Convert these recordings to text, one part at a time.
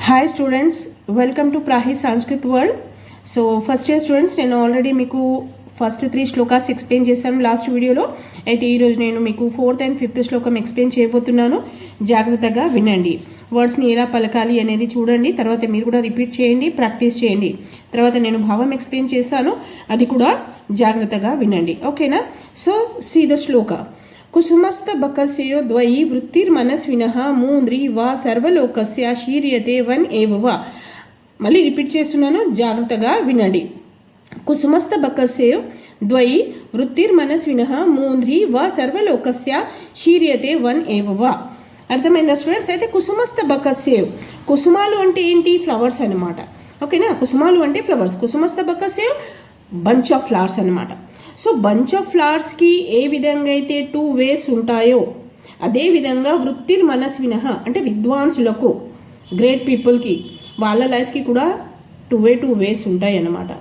Hi students, welcome to Prahi Sanskrit world. So first year students, నేను already మీకు first 3 shlokas explain చేశాను last వీడియోలో. అయితే ఈరోజు నేను మీకు 4th and 5th శ్లోకం ఎక్స్ప్లెయిన్ చేయబోతున్నాను. జాగ్రత్తగా వినండి. వర్డ్స్ని ఎలా పలకాలి అనేది చూడండి. తర్వాత మీరు కూడా రిపీట్ చేయండి, ప్రాక్టీస్ చేయండి. తర్వాత నేను భావం ఎక్స్ప్లెయిన్ చేస్తాను, అది కూడా జాగ్రత్తగా వినండి. ఓకేనా? సో సీ ద శ్లోక. కుసుమస్త బకస్యో ద్వయి వృత్తిర్మనస్వినః మూంద్రి వా సర్వలోకస్య శీర్యతే వన్ ఏవ. మళ్ళీ రిపీట్ చేస్తున్నాను, జాగ్రత్తగా వినండి. కుసుమస్త బకస్యో ద్వయి వృత్తిర్మనస్వినః మూంద్రి వా సర్వలోకస్య శీర్యతే వన్ ఏవ. అర్థమైందా స్టూడెంట్స్? అయితే కుసుమస్త బకస్యో, కుసుమాలు అంటే ఏంటి? ఫ్లవర్స్ అనమాట. ఓకేనా? కుసుమాలు అంటే ఫ్లవర్స్. కుసుమస్త బకస్యో బంచ్ ఆఫ్ ఫ్లవర్స్ అనమాట. సో బంచ్ ఆఫ్ ఫ్లవర్స్కి ఏ విధంగా అయితే 2 ways ఉంటాయో, అదేవిధంగా వృత్తిర్మనస్వినః అంటే విద్వాంసులకు, గ్రేట్ పీపుల్కి, వాళ్ళ లైఫ్కి కూడా 2 ways ఉంటాయి అన్నమాట.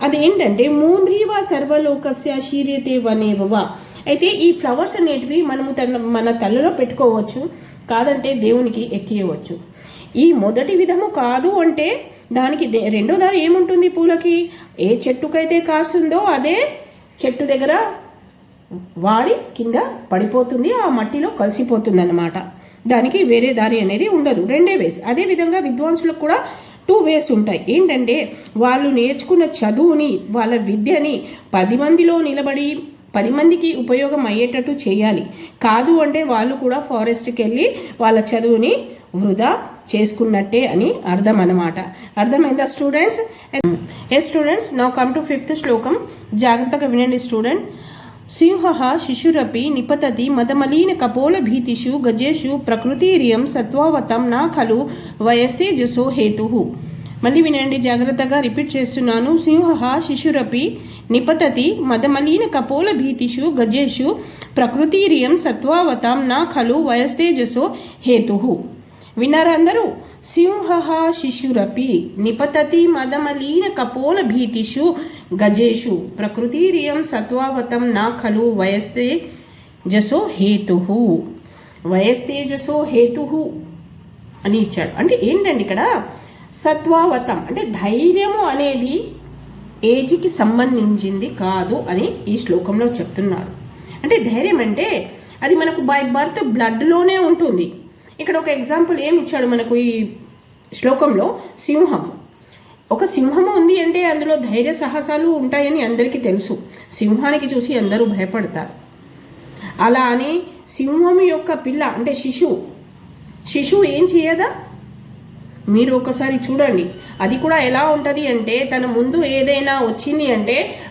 అదేంటంటే మూంద్రీవా సర్వలోకస్య శీర్యతే వనేవ. అయితే ఈ ఫ్లవర్స్ అనేటివి మనము మన తలలో పెట్టుకోవచ్చు, కాదంటే దేవునికి ఎక్కియవచ్చు. ఈ మొదటి విధము కాదు అంటే దానికి రెండో దారి ఏముంటుంది? పూలకి ఏ చెట్టుకైతే కాస్తుందో అదే చెట్టు దగ్గర వాడి కింద పడిపోతుంది, ఆ మట్టిలో కలిసిపోతుంది అన్నమాట. దానికి వేరే దారి అనేది ఉండదు, 2 ways. అదేవిధంగా విద్వాంసులకు కూడా 2 ways ఉంటాయి. ఏంటంటే వాళ్ళు నేర్చుకున్న చదువుని, వాళ్ళ విద్యని 10 మందిలో నిలబడి 10 మందికి ఉపయోగం అయ్యేటట్టు చేయాలి. కాదు అంటే వాళ్ళు కూడా ఫారెస్ట్కి వెళ్ళి వాళ్ళ చదువుని వృధా చేసుకున్నట్టే అని అర్థం అన్నమాట. అర్థమైందా students? Yes students, now come to 5th శ్లోకం. జాగ్రత్తగా వినండి స్టూడెంట్. సింహః శిశురపి నిపతతి మదమలీన కపోల భీతిషు గజేషు ప్రకృతిరియం సత్వావతం నా ఖలు వయస్తేజసో హేతుః. మళ్ళీ వినండి, జాగ్రత్తగా రిపీట్ చేస్తున్నాను. సింహః శిశురపి నిపతతి మదమలీన కపోల భీతిషు గజేషు ప్రకృతిరియం సత్వావతం నా ఖలు వయస్తేజసో హేతుః. విన్నారా అందరూ? సింహః శిశురపి నిపతతి మదమలీన కపోల భీతిషు గజేషు ప్రకృతిరియం సత్వావతం నా ఖలు వయస్తేజసో హేతుః. వయస్తేజసో హేతుః అని ఇచ్చాడు. అంటే ఏంటండి ఇక్కడ? సత్వావతం అంటే ధైర్యము అనేది ఏజ్కి సంబంధించింది కాదు అని ఈ శ్లోకంలో చెప్తున్నాడు. అంటే ధైర్యం అంటే అది మనకు బై బర్త్ బ్లడ్లోనే ఉంటుంది. ఇక్కడ ఒక ఎగ్జాంపుల్ ఏమి ఇచ్చాడు మనకు ఈ శ్లోకంలో? సింహం. ఒక సింహము ఉంది అంటే అందులో ధైర్య సాహసాలు ఉంటాయని అందరికీ తెలుసు. సింహానికి చూసి అందరూ భయపడతారు. అలా అని సింహం యొక్క పిల్ల అంటే శిశువు ఏం చేయదా? మీరు ఒకసారి చూడండి. అది కూడా ఎలా ఉంటుంది అంటే తన ముందు ఏదైనా వచ్చింది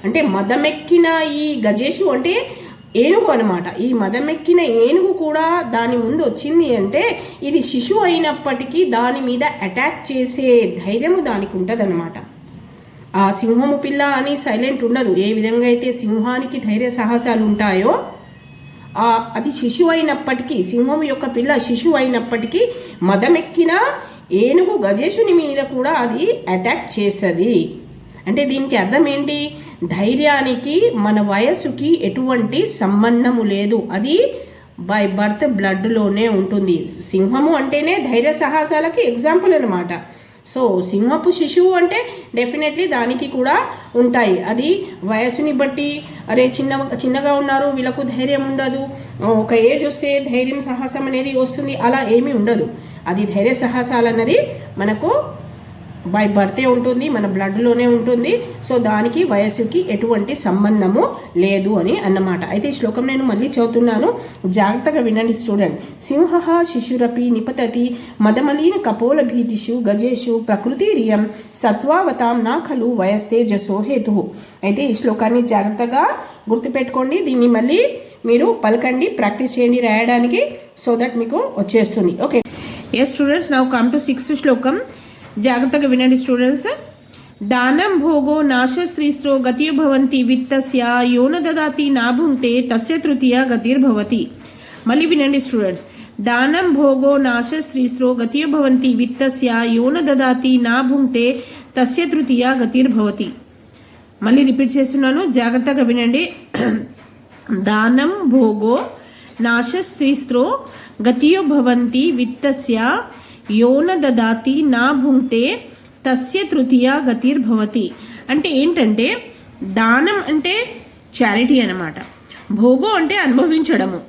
అంటే మదమెక్కిన ఈ గజేషు అంటే ఏనుగు అనమాట. ఈ మదమెక్కిన ఏనుగు కూడా దాని ముందు వచ్చింది అంటే ఇది శిశువు అయినప్పటికీ దాని మీద అటాక్ చేసే ధైర్యము దానికి ఉంటుంది అనమాట. ఆ సింహము పిల్ల అని సైలెంట్ ఉండదు. ఏ విధంగా అయితే సింహానికి ధైర్య సాహసాలు ఉంటాయో అది శిశువు అయినప్పటికీ, సింహం యొక్క పిల్ల శిశువు అయినప్పటికీ మదమెక్కిన ఏనుగు గజేషుని మీద కూడా అది అటాక్ చేస్తుంది. అంటే దీనికి అర్థం ఏంటి? ధైర్యానికి మన వయస్సుకి ఎటువంటి సంబంధము లేదు, అది బై బర్త్ బ్లడ్లోనే ఉంటుంది. సింహము అంటేనే ధైర్య సాహసాలకి ఎగ్జాంపుల్ అనమాట. సో సింహపు శిశువు అంటే డెఫినెట్లీ దానికి కూడా ఉంటాయి. అది వయసుని బట్టి అరే చిన్నగా ఉన్నారు వీళ్ళకు ధైర్యం ఉండదు, ఒక ఏజ్ వస్తే ధైర్యం సాహసం అనేది వస్తుంది, అలా ఏమీ ఉండదు. అది ధైర్య సాహసాలు అన్నది మనకు బై బర్తే ఉంటుంది, మన బ్లడ్లోనే ఉంటుంది. సో దానికి వయస్సుకి ఎటువంటి సంబంధము లేదు అని అన్నమాట. అయితే ఈ శ్లోకం నేను మళ్ళీ చదువుతున్నాను, జాగ్రత్తగా వినండి స్టూడెంట్. సింహః శిశురపి నిపతతి మదమలీన కపోల భీతిషు గజేషు ప్రకృతిరియం సత్వావతాం నా ఖలు వయస్తేజసో హేతుః. అయితే ఈ శ్లోకాన్ని జాగ్రత్తగా గుర్తుపెట్టుకోండి. దీన్ని మళ్ళీ మీరు పలకండి, ప్రాక్టీస్ చేయండి రాయడానికి, సో దట్ మీకు వచ్చేస్తుంది. Okay yes students, now come to 6th శ్లోకం. జాగ్రత్తగా వినండి స్టూడెంట్స్. దానం భోగో నాశ స్త్రీస్త్రో గతిర్భవంతి విత్తస్య యోన దదాతి నాభుంక్తే తస్య తృతీయ గతిర్భవతి. మళ్ళీ వినండి స్టూడెంట్స్. దానం భోగో నాశ స్త్రీస్త్రో గతిర్భవంతి విత్తస్య యోన దదాతి నాభుంక్తే తస్య తృతీయ గతిర్భవతి. మళ్ళీ రిపీట్ చేస్తున్నాను, జాగ్రత్తగా వినండి. దానం భోగో నాశ స్త్రీస్త్రో గతిర్భవంతి విత్తస్య యోన దదాతి నా భుంక్తే తస్య తృతీయ గతిర్భవతి. అంటే ఏంటంటే దానం అంటే చారిటీ అన్నమాట, భోగం అంటే అనుభవించడము.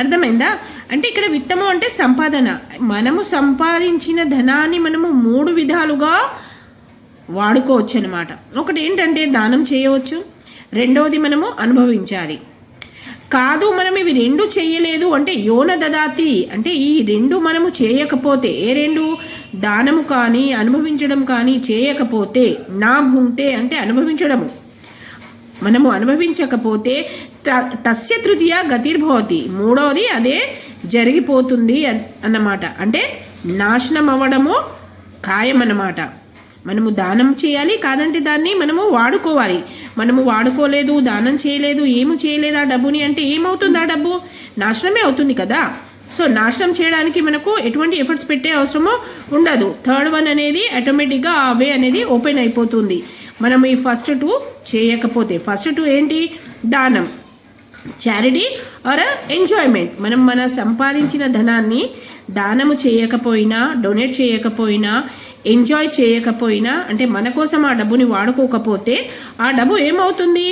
అర్థమైందా? అంటే ఇక్కడ విత్తము అంటే సంపాదన. మనము సంపాదించిన ధనాన్ని మనము 3 విధాలుగా వాడుకోవచ్చు అనమాట. ఒకటి ఏంటంటే దానం చేయవచ్చు, రెండవది మనము అనుభవించాలి. కాదు మనం ఇవి 2 చేయలేదు అంటే యోన దదాతి అంటే ఈ 2 మనము చేయకపోతే, ఏ 2 దానము కానీ అనుభవించడం కానీ చేయకపోతే, నా భుంక్తే అంటే అనుభవించడము, మనము అనుభవించకపోతే తస్య తృతీయ గతిర్భవతి, మూడవది అదే జరిగిపోతుంది అన్నమాట. అంటే నాశనం అవ్వడము ఖాయం అన్నమాట. మనము దానం చేయాలి, కాదంటే దాన్ని మనము వాడుకోవాలి. మనము వాడుకోలేదు, దానం చేయలేదు, ఏమి చేయలేదు ఆ డబ్బుని అంటే ఏమవుతుంది? ఆ డబ్బు నాశనమే అవుతుంది కదా. సో నాశనం చేయడానికి మనకు ఎటువంటి ఎఫర్ట్స్ పెట్టే అవసరమో ఉండదు. థర్డ్ వన్ అనేది ఆటోమేటిక్గా ఆ వే అనేది ఓపెన్ అయిపోతుంది మనం ఈ ఫస్ట్ 2 చేయకపోతే. ఫస్ట్ 2 ఏంటి? దానం, చారిటీ ఆర్ ఎంజాయ్మెంట్. మనం మన సంపాదించిన ధనాన్ని దానము చేయకపోయినా, డొనేట్ చేయకపోయినా, ఎంజాయ్ చేయకపోయినా, అంటే మన కోసం ఆ డబ్బుని వాడుకోకపోతే ఆ డబ్బు ఏమవుతుంది?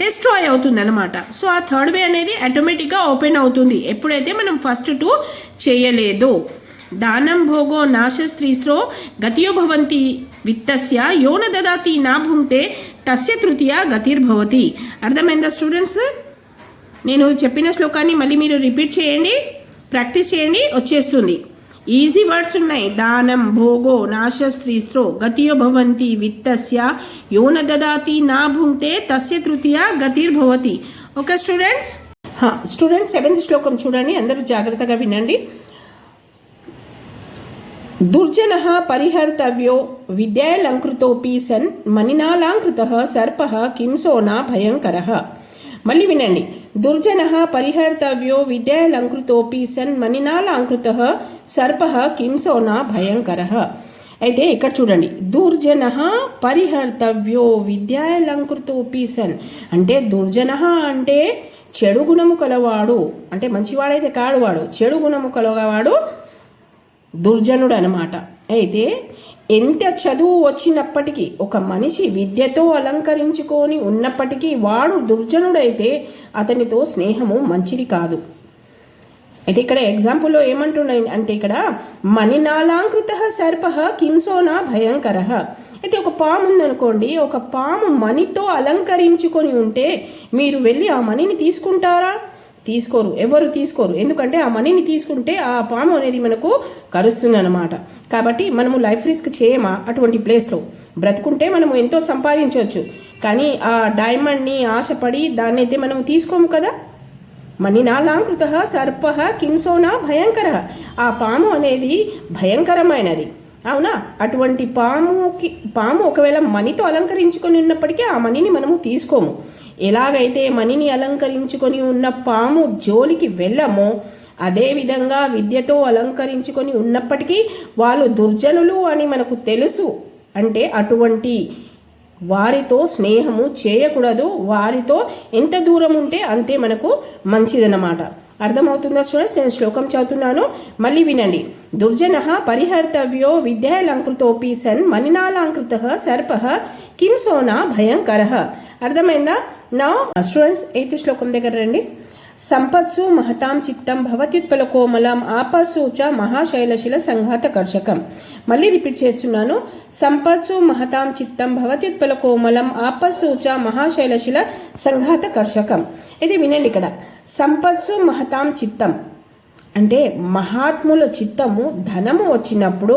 డిస్ట్రాయ్ అవుతుంది అనమాట. సో ఆ థర్డ్ వే అనేది ఆటోమేటిక్గా ఓపెన్ అవుతుంది ఎప్పుడైతే మనం ఫస్ట్ 2 చేయలేదు. దానం భోగో నాశస్త్రీస్త్రో గతియో భవంతి విత్తస్య యోన దదాతి నా భుంక్తే తస్య తృతీయ గతిర్భవతి. అర్థమైందా స్టూడెంట్స్? నేను చెప్పిన శ్లోకాన్ని మళ్ళీ మీరు రిపీట్ చేయండి, ప్రాక్టీస్ చేయండి, వచ్చేస్తుంది. ఈజీ వర్డ్స్ ఉన్నాయి. దానం భోగో నాశస్త్రీస్త్రో గతియో భవంతి విత్తస్య యోన దదాతి నా భుంక్తే తస్య తృతీయ గతిర్భవతి. Okay students? స్టూడెంట్స్ 7th శ్లోకం చూడండి, అందరూ జాగ్రత్తగా వినండి. దుర్జనః పరిహర్తవ్యో విద్యాలంకృతోపి సన్ మణినాలంకృతః సర్పః కింసోనా భయంకరః. మళ్ళీ వినండి. దుర్జనః పరిహర్తవ్యో విద్యాలంకృతోపి సన్ మణినాలంకృతః సర్పః కింసోనా భయంకరః. అయితే ఇక్కడ చూడండి, దుర్జనః పరిహర్తవ్యో విద్యాలంకృతోపి సన్ అంటే దుర్జనః అంటే చెడు గుణము కలవాడు, అంటే మంచివాడైతే కాడు వాడు, చెడు గుణము కలవాడు దుర్జనుడు అనమాట. అయితే ఎంత చదువు వచ్చినప్పటికీ, ఒక మనిషి విద్యతో అలంకరించుకొని ఉన్నప్పటికీ వాడు దుర్జనుడైతే అతనితో స్నేహము మంచిది కాదు. అయితే ఇక్కడ ఎగ్జాంపుల్లో ఏమంటున్నాయి అంటే ఇక్కడ మణినాలంకృత సర్పః కింసోనా భయంకరః. అయితే ఒక పాము ఉందనుకోండి, ఒక పాము మణితో అలంకరించుకొని ఉంటే మీరు వెళ్ళి ఆ మణిని తీసుకుంటారా? తీసుకోరు, ఎవరు తీసుకోరు. ఎందుకంటే ఆ మనీని తీసుకుంటే ఆ పాము అనేది మనకు కరుస్తుంది అనమాట. కాబట్టి మనము లైఫ్ రిస్క్ చేయమా అటువంటి ప్లేస్లో? బ్రతుకుంటే మనము ఎంతో సంపాదించవచ్చు, కానీ ఆ డైమండ్ని ఆశపడి దాన్ని అయితే మనము తీసుకోము కదా. మణినాలంకృత సర్పః కింసోనా భయంకర, ఆ పాము అనేది భయంకరమైనది, అవునా? అటువంటి పాము ఒకవేళ మణితో అలంకరించుకొని ఉన్నప్పటికీ ఆ మణిని మనము తీసుకోము. ఎలాగైతే మణిని అలంకరించుకొని ఉన్న పాము జోలికి వెళ్ళమో అదేవిధంగా విద్యతో అలంకరించుకొని ఉన్నప్పటికీ వాళ్ళు దుర్జనులు అని మనకు తెలుసు అంటే అటువంటి వారితో స్నేహము చేయకూడదు. వారితో ఎంత దూరం ఉంటే అంతే మనకు మంచిదన్నమాట. అర్థమవుతుందా స్టూడెంట్స్? నేను శ్లోకం చదువుతున్నాను, మళ్ళీ వినండి. దుర్జనః పరిహర్తవ్యో విద్యాలంకృతోపి సన్ మణినాలంకృతః సర్పః కింసోనా భయంకరః. అర్థమైందా? నా స్టూడెంట్స్ 8th శ్లోకం దగ్గర రండి. సంపత్సు మహతాం చిత్తం భవత్యుత్పల కోమలం ఆపస్సు చ మహాశైలశిల సంఘాతకర్షకం. మళ్ళీ రిపీట్ చేస్తున్నాను. సంపత్సు మహతాం చిత్తం భవత్యుత్పల కోమలం ఆపస్సు చ మహాశైలశిల సంఘాతకర్షకం. ఇది వినండి. ఇక్కడ సంపత్సు మహతాం చిత్తం అంటే మహాత్ముల చిత్తము ధనము వచ్చినప్పుడు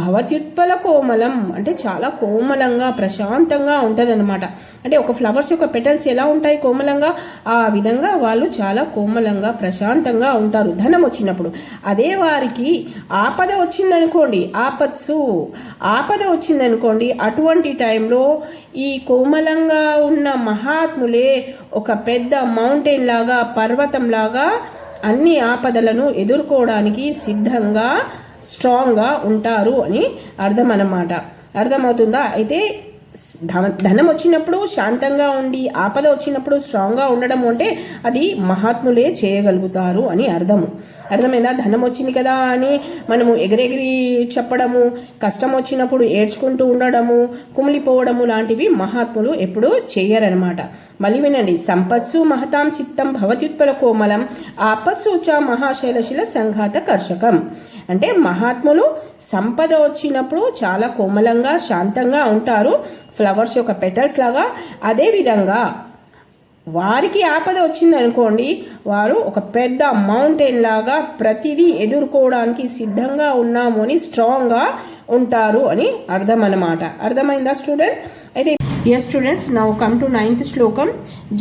భవత్యుత్పల కోమలం అంటే చాలా కోమలంగా ప్రశాంతంగా ఉంటుంది అనమాట. అంటే ఒక ఫ్లవర్స్ యొక్క పెటల్స్ ఎలా ఉంటాయి కోమలంగా, ఆ విధంగా వాళ్ళు చాలా కోమలంగా ప్రశాంతంగా ఉంటారు ధనం వచ్చినప్పుడు. అదే వారికి ఆపద వచ్చిందనుకోండి, ఆపద వచ్చిందనుకోండి, అటువంటి టైంలో ఈ కోమలంగా ఉన్న మహాత్ములే ఒక పెద్ద మౌంటైన్ లాగా, పర్వతం లాగా అన్ని ఆపదలను ఎదుర్కోవడానికి సిద్ధంగా స్ట్రాంగ్గా ఉంటారు అని అర్థం అన్నమాట. అర్థమవుతుందా? అయితే ధనం వచ్చినప్పుడు శాంతంగా ఉండి ఆపద వచ్చినప్పుడు స్ట్రాంగ్గా ఉండడం అంటే అది మహాత్ములే చేయగలుగుతారు అని అర్థము. అర్థమైందా? ధనం వచ్చింది కదా అని మనము ఎగిరెగిరి చెప్పడము, కష్టం వచ్చినప్పుడు ఏడ్చుకుంటూ ఉండడము, కుమిలిపోవడము లాంటివి మహాత్ములు ఎప్పుడూ చెయ్యరనమాట. మళ్ళీ వినండి, సంపత్సు మహతాం చిత్తం భవత్యుత్పల కోమలం ఆపస్సు చ మహాశైలశిల సంఘాత కర్షకం. అంటే మహాత్ములు సంపద వచ్చినప్పుడు చాలా కోమలంగా శాంతంగా ఉంటారు, ఫ్లవర్స్ యొక్క పెటల్స్ లాగా. అదేవిధంగా వారికి ఆపద వచ్చిందనుకోండి, వారు ఒక పెద్ద మౌంటైన్ లాగా ప్రతిదీ ఎదుర్కోవడానికి సిద్ధంగా ఉన్నాము అని స్ట్రాంగ్గా ఉంటారు అని అర్థం అన్నమాట. అర్థమైందా స్టూడెంట్స్? అయితే yes students, now come to 9th శ్లోకం.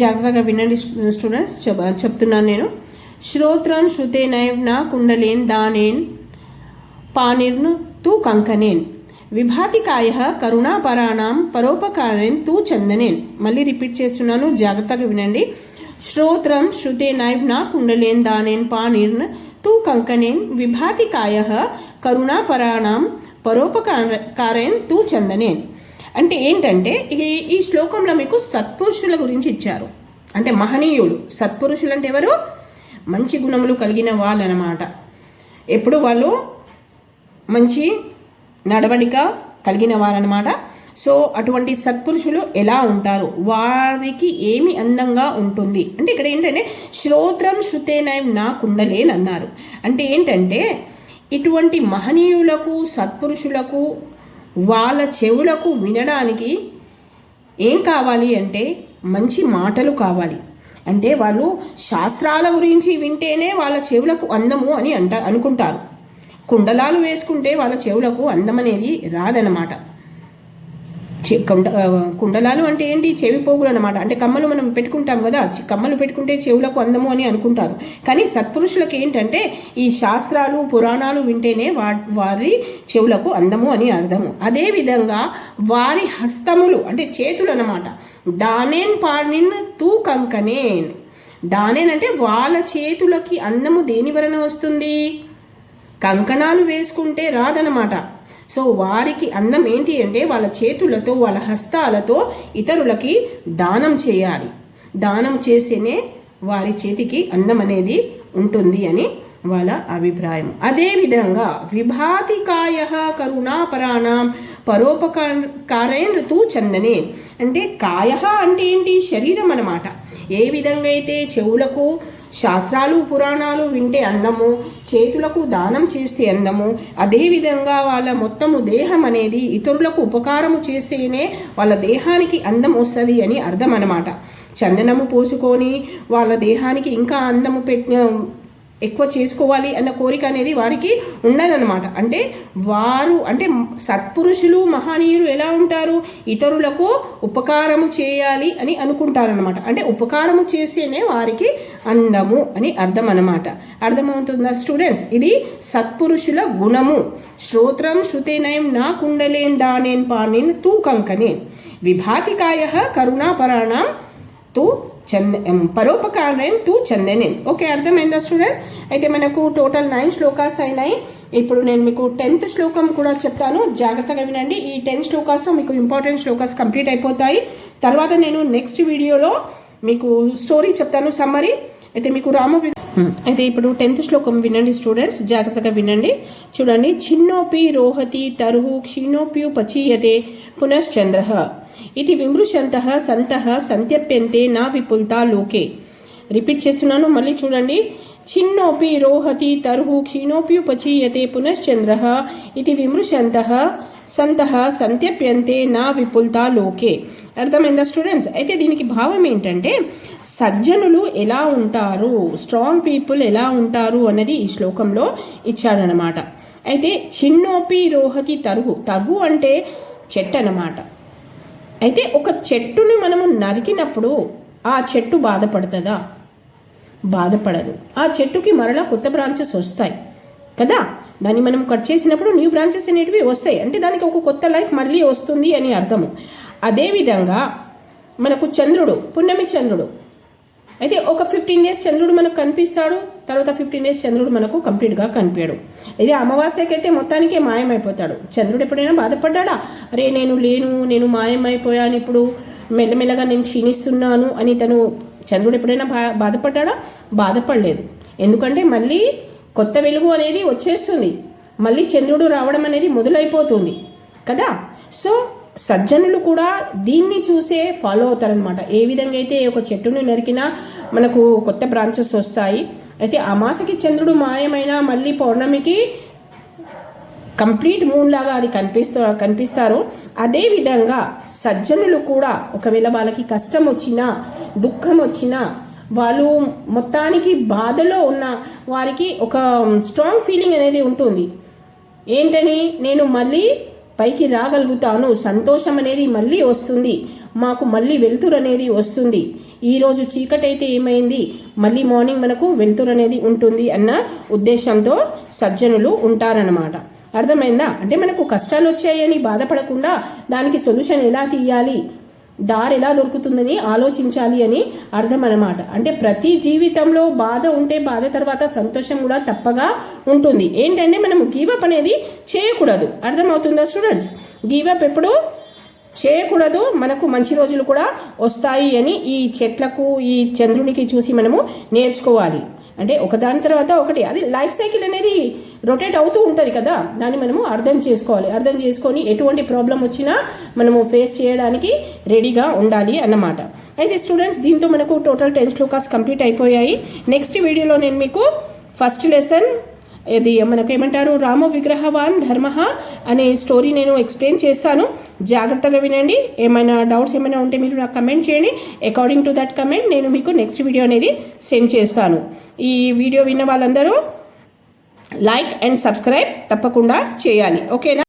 జాగ్రత్తగా వినండి స్టూడెంట్స్, చెప్తున్నాను నేను. శ్రోత్రం శృతేనైవ్ నా కుండలేన్ దానేన్ పానిర్ను తూ కంకనేన్ విభాతికాయ కరుణాపరాణం పరోపకారేన్ తూ చందనేన్. మళ్ళీ రిపీట్ చేస్తున్నాను, జాగ్రత్తగా వినండి. శ్రోత్రం శృతేనైవ్ నా కుండలేన్ దానేన్ పానిర్న్ తూ కంకనేన్ విభాతికాయ కరుణాపరాణం పరోపకారేన్ తూ చందనేన్. అంటే ఏంటంటే ఈ శ్లోకంలో మీకు సత్పురుషుల గురించి ఇచ్చారు. అంటే మహనీయులు. సత్పురుషులు అంటే ఎవరు? మంచి గుణములు కలిగిన వాళ్ళు అన్నమాట. ఎప్పుడు వాళ్ళు మంచి నడవడిక కలిగిన వారనమాట. సో అటువంటి సత్పురుషులు ఎలా ఉంటారు, వారికి ఏమి అందంగా ఉంటుంది అంటే ఇక్కడ ఏంటంటే శ్రోత్రం శృతేనైవ్ నా కుండలేన్ అన్నారు. అంటే ఏంటంటే ఇటువంటి మహనీయులకు సత్పురుషులకు వాళ్ళ చెవులకు వినడానికి ఏం కావాలి అంటే మంచి మాటలు కావాలి. అంటే వాళ్ళు శాస్త్రాల గురించి వింటేనే వాళ్ళ చెవులకు అందము అని అనుకుంటారు. కుండలాలు వేసుకుంటే వాళ్ళ చెవులకు అందం అనేది రాదనమాట. కుండలాలు అంటే ఏంటి? చెవి పోగులు అనమాట. అంటే కమ్మలు మనం పెట్టుకుంటాం కదా, కమ్మలు పెట్టుకుంటే చెవులకు అందము అని అనుకుంటారు. కానీ సత్పురుషులకు ఏంటంటే ఈ శాస్త్రాలు పురాణాలు వింటేనే వారి చెవులకు అందము అని అర్థము. అదేవిధంగా వారి హస్తములు అంటే చేతులు అనమాట. దానేన్ పార్నిన్ తూ కంకనేన్. దానేన్ అంటే వాళ్ళ చేతులకి అందము దేని వలన వస్తుంది? కంకణాలు వేసుకుంటే రాదనమాట. సో వారికి అందం ఏంటి అంటే వాళ్ళ చేతులతో వాళ్ళ హస్తాలతో ఇతరులకి దానం చేయాలి. దానం చేస్తేనే వారి చేతికి అందం అనేది ఉంటుంది అని వాళ్ళ అభిప్రాయం. అదేవిధంగా విభాతికాయ కరుణాపరాణం పరోపకారేన్ తూ చందనే. అంటే కాయ అంటే ఏంటి? శరీరం అన్నమాట. ఏ విధంగా అయితే చెవులకు శాస్త్రాలు పురాణాలు వింటే అందము, చేతులకు దానం చేస్తే అందము, అదేవిధంగా వాళ్ళ మొత్తము దేహం అనేది ఇతరులకు ఉపకారము చేస్తేనే వాళ్ళ దేహానికి అందం వస్తుంది అని అర్థం అన్నమాట. చందనము పోసుకొని వాళ్ళ దేహానికి ఇంకా అందము ఎక్కువ చేసుకోవాలి అన్న కోరిక అనేది వారికి ఉండదన్నమాట. అంటే వారు అంటే సత్పురుషులు మహనీయులు ఎలా ఉంటారు? ఇతరులకు ఉపకారము చేయాలి అని అనుకుంటారనమాట. అంటే ఉపకారము చేస్తేనే వారికి అందము అని అర్థం అన్నమాట. అర్థమవుతుందా స్టూడెంట్స్? ఇది సత్పురుషుల గుణము. శ్రోత్రం శృతేనయం నా కుండలేన్ దానేన్ పాణిన్ తూ కంకనేన్ విభాతికాయ కరుణాపరాణం తూ పరోపకారేన్ తూ చందనేన్. ఓకే, అర్థమైందా స్టూడెంట్స్? అయితే మనకు టోటల్ 9 శ్లోకాస్ అయినాయి. ఇప్పుడు నేను మీకు 10th శ్లోకం కూడా చెప్తాను, జాగ్రత్తగా వినండి. ఈ 10 శ్లోకాస్తో మీకు ఇంపార్టెంట్ శ్లోకాస్ కంప్లీట్ అయిపోతాయి. తర్వాత నేను నెక్స్ట్ వీడియోలో మీకు స్టోరీ చెప్తాను, సమ్మరీ. అయితే మీకు అయితే ఇప్పుడు 10th శ్లోకం వినండి స్టూడెంట్స్, జాగ్రత్తగా వినండి. చూడండి. చిన్నోపి రోహతి తరుహు క్షీణోప్యుపచీయతే పునశ్చంద్ర ఇది విమృశంతః సంతః సంత్యప్యంతే నా విపుల్తా లోకే. రిపీట్ చేస్తున్నాను, మళ్ళీ చూడండి. చిన్నోపి రోహతి తరుహు క్షీణోప్యుపచీయతే పునశ్చంద్ర ఇది విమృశంతః సంతః సంత్యప్యంతే నా విపుల్తా లోకే. అర్థమైందా స్టూడెంట్స్? అయితే దీనికి భావం ఏంటంటే సజ్జనులు ఎలా ఉంటారు, స్ట్రాంగ్ పీపుల్ ఎలా ఉంటారు అన్నది ఈ శ్లోకంలో ఇచ్చాడనమాట. అయితే చిన్నోపి రోహతి తరుహు, తరుహు అంటే చెట్టు అన్నమాట. అయితే ఒక చెట్టుని మనము నరికినప్పుడు ఆ చెట్టు బాధపడుతుందా? బాధపడదు. ఆ చెట్టుకి మరలా కొత్త బ్రాంచెస్ వస్తాయి కదా. దాన్ని మనం కట్ చేసినప్పుడు న్యూ బ్రాంచెస్ అనేటివి వస్తాయి. అంటే దానికి ఒక కొత్త లైఫ్ మళ్ళీ వస్తుంది అని అర్థము. అదేవిధంగా మనకు చంద్రుడు, పున్నమి చంద్రుడు, అయితే ఒక 15 days చంద్రుడు మనకు కనిపిస్తాడు, తర్వాత 15 days చంద్రుడు మనకు కంప్లీట్గా కనిపించాడు. ఇది అమావాస్యకైతే మొత్తానికే మాయమైపోతాడు. చంద్రుడు ఎప్పుడైనా బాధపడ్డా? అరే నేను లేను, నేను మాయమైపోయాను, ఇప్పుడు మెల్లమెల్లగా నేను క్షీణిస్తున్నాను అని చంద్రుడు ఎప్పుడైనా బాధపడ్డా? బాధపడలేదు. ఎందుకంటే మళ్ళీ కొత్త వెలుగు అనేది వచ్చేస్తుంది, మళ్ళీ చంద్రుడు రావడం అనేది మొదలైపోతుంది కదా. సో సజ్జనులు కూడా దీన్ని చూసే ఫాలో అవుతారనమాట. ఏ విధంగా అయితే ఒక చెట్టుని నరికినా మనకు కొత్త బ్రాంచెస్ వస్తాయి, అయితే అమాసకి చంద్రుడు మాయమైన మళ్ళీ పౌర్ణమికి కంప్లీట్ మూన్ లాగా అది కనిపిస్తారు. అదేవిధంగా సజ్జనులు కూడా ఒకవేళ వాళ్ళకి కష్టం వచ్చినా దుఃఖం వచ్చినా వాళ్ళు మొత్తానికి బాధలో ఉన్న వారికి ఒక స్ట్రాంగ్ ఫీలింగ్ అనేది ఉంటుంది. ఏంటని, నేను మళ్ళీ పైకి రాగలుగుతాను, సంతోషం అనేది మళ్ళీ వస్తుంది, మాకు మళ్ళీ వెలుతురు అనేది వస్తుంది, ఈరోజు చీకటైతే ఏమైంది, మళ్ళీ మార్నింగ్ మనకు వెలుతురు అనేది ఉంటుంది అన్న ఉద్దేశంతో సజ్జనులు ఉంటారన్నమాట. అర్థమైందా? అంటే మనకు కష్టాలు వచ్చాయని బాధపడకుండా దానికి సొల్యూషన్ ఎలా తీయాలి, దారి ఎలా దొరుకుతుందని ఆలోచించాలి అని అర్థం అన్నమాట. అంటే ప్రతి జీవితంలో బాధ ఉంటే బాధ తర్వాత సంతోషం కూడా తప్పగా ఉంటుంది. ఏంటంటే మనము గివప్ అనేది చేయకూడదు. అర్థమవుతుందా స్టూడెంట్స్? గివప్ ఎప్పుడు చేయకూడదు, మనకు మంచి రోజులు కూడా వస్తాయి అని ఈ చెట్లకు ఈ చంద్రునికి చూసి మనము నేర్చుకోవాలి. అంటే ఒకదాని తర్వాత ఒకటి, అది లైఫ్ సైకిల్ అనేది రొటేట్ అవుతూ ఉంటుంది కదా, దాన్ని మనము అర్థం చేసుకోవాలి. అర్థం చేసుకొని ఎటువంటి ప్రాబ్లం వచ్చినా మనము ఫేస్ చేయడానికి రెడీగా ఉండాలి అన్నమాట. అయితే స్టూడెంట్స్, దీంతో మనకు టోటల్ 10 శ్లోకాస్ కంప్లీట్ అయిపోయాయి. నెక్స్ట్ వీడియోలో నేను మీకు ఫస్ట్ లెసన్ ఇది మనకు ఏమంటారు, రామ విగ్రహవాన్ ధర్మ అనే స్టోరీ నేను ఎక్స్ప్లెయిన్ చేస్తాను. జాగ్రత్తగా వినండి. ఏమైనా డౌట్స్ ఏమైనా ఉంటే మీరు నాకు కమెంట్ చేయండి. అకార్డింగ్ టు దట్ కమెంట్ నేను మీకు నెక్స్ట్ వీడియో అనేది సెండ్ చేస్తాను. ఈ వీడియో విన్న వాళ్ళందరూ లైక్ అండ్ సబ్స్క్రైబ్ తప్పకుండా చేయాలి. ఓకేనా?